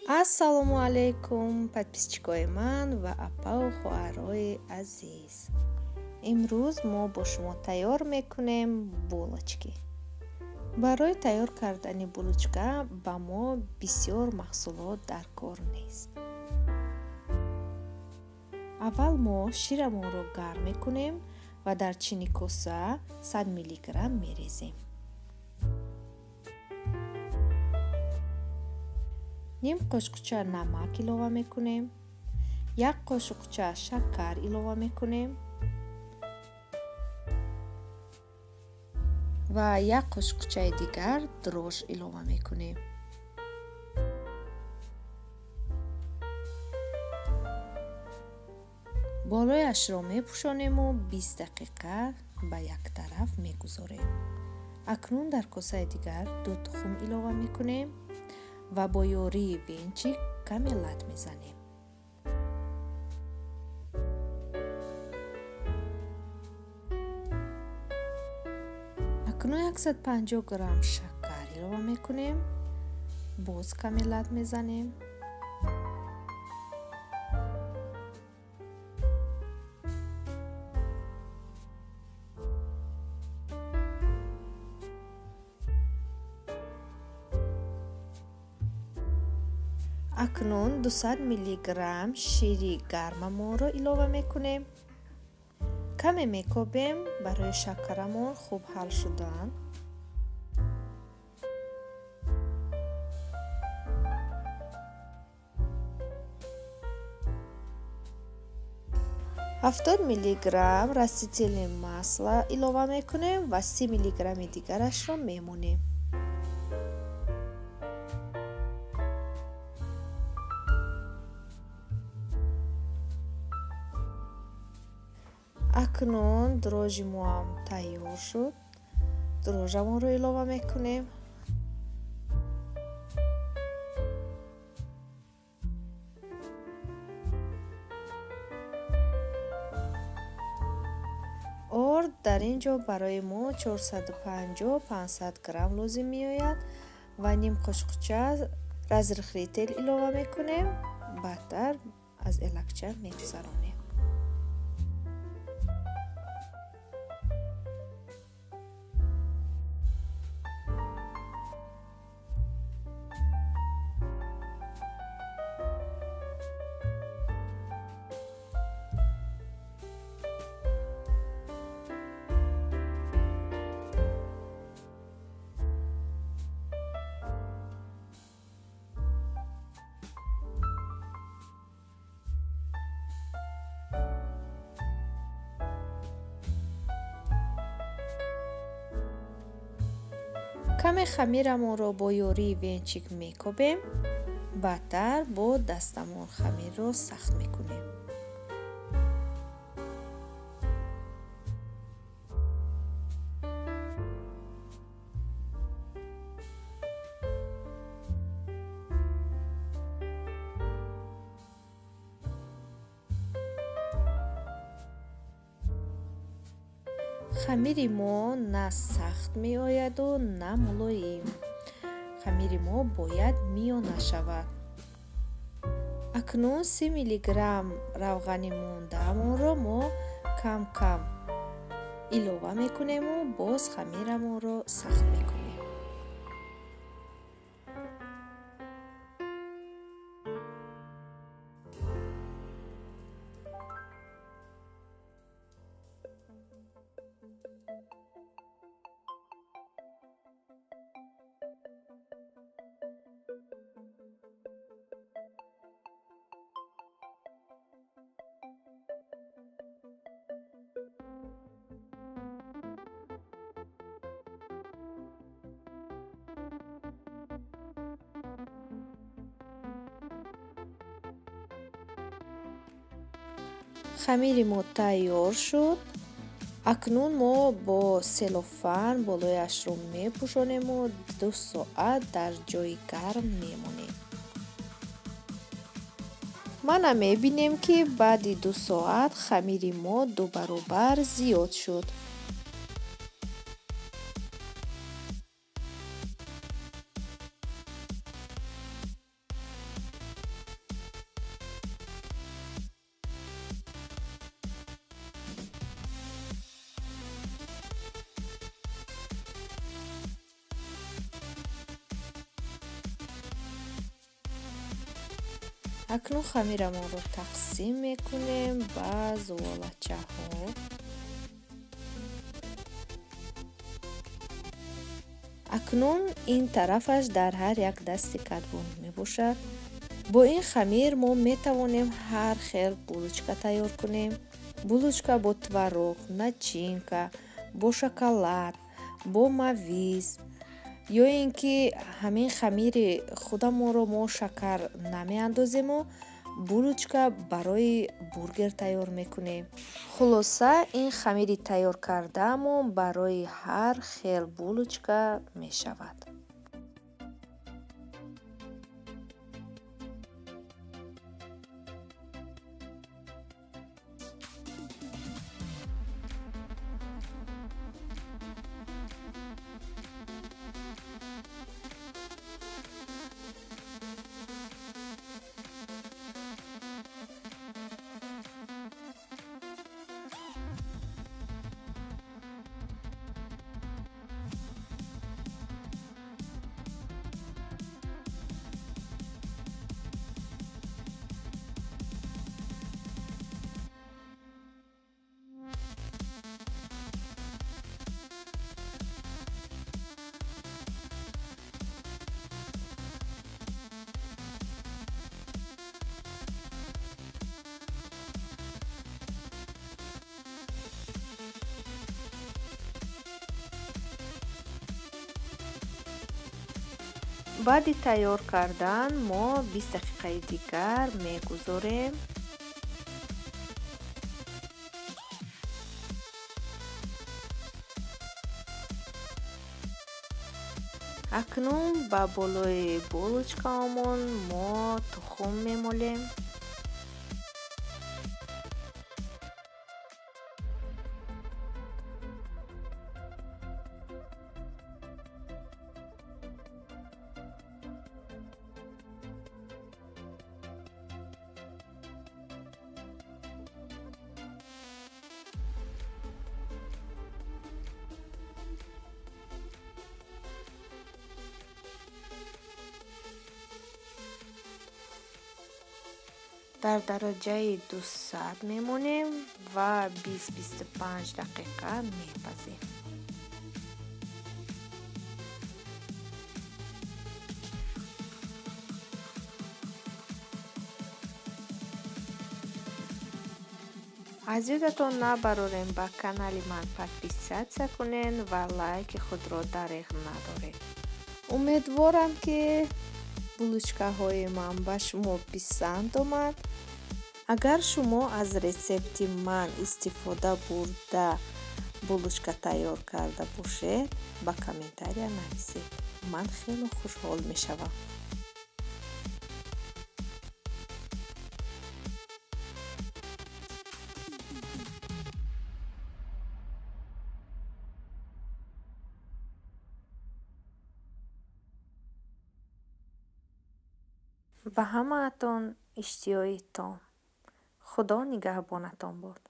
ассалому алайкум подписчикои ман ва апау хоҳарои азиз. имрӯз мо бо шумо тайёр мекунем булочки. барои тайёр кардани булочка ба мо бисёр маҳсулот дар кор нест. аввал мо ширамонро гарм мекунем ва дар чини коса 100 мг мерезем. ним қошуқча намак илова мекунем. 1 қошуқча шакар илова мекунем ва 1 қошуқчаи дигар дрож илова мекунем. болояшро мепӯшонему 20 дақиқа ба як тараф мегузорем. акнун дар косаи дигар 2 тухм илова мекунем ва бо ёрии венчик каме лат мезанем. акнун 150 грамм шакар илова мекунем. боз каме лат мезанем. акнун 200 мг шири гармамонро илова мекунем. каме мекобем барои шакарамон хуб ҳал шудан. ҳафтод миллиграмм растительни масла илова мекунем ва 30 миллиграмми дигарашро мемонем. акнун дрожжи моам тайёр шуд. дрожжамонро илова мекунем. орд дар ин ҷо барои мо 450-500 грамм лозим меояд ва ним қошуқча разрихрител илова мекунем. баъдтар аз элакча мегузаронем. каме хамирамонро бо ёрии венчик мекобем. баъдтар бо дастамон хамирро сахт мекунем. хамири мо на сахт меояду на мулоим. хамири мо бояд миёна шавад. акнун 30 миллиграмм равғани мондаамонро мо кам кам илова мекунему боз хамирамонро сахт мекунем. хамири мо тайёр шуд. акнун мо бо селофан болояшро мепӯшонему 2 соат дар ҷои гарм мемонем. мана мебинем ки баъди 2 соат хамири мо 2 баробар зиёд шуд. акнун хамирамонро тақсим мекунем ба зуволачаҳо. акнун ин тарафаш дар ҳар як дасти кадбонӣ мебошад. бо ин хамир мо метавонем ҳар хел булочка тайёр кунем. булочка бо тварог, начинка, бо шоколад, бо мавиз, ё ин ки ҳамин хамири худамонро мо шакар намеандозему, булочка барои бургер тайёр мекунем. хулоса ин хамири тайёр кардаамон барои ҳар хел булочка мешавад. баъди тайёр кардан мо 20 дақиқаи дигар мегузорем. акнун ба болои булочкаомон мо тухм мемолем. дар дараҷаи 200 мемонем ва 20-25 дақиқа мепазем. аз ёдатон набарорем ба канали ман подписатсия кунед ва лайки худро дареғ надоред. умедворам ки булочкаҳои ман ба шумо писанд омад. агар шумо аз рецепти ман истифода бурда булочка тайёр карда бошед, ба комментария нависед. ман хеле хушҳол мешавам. ба ҳамаатон иштиёи том. худо нигаҳбонатон бод.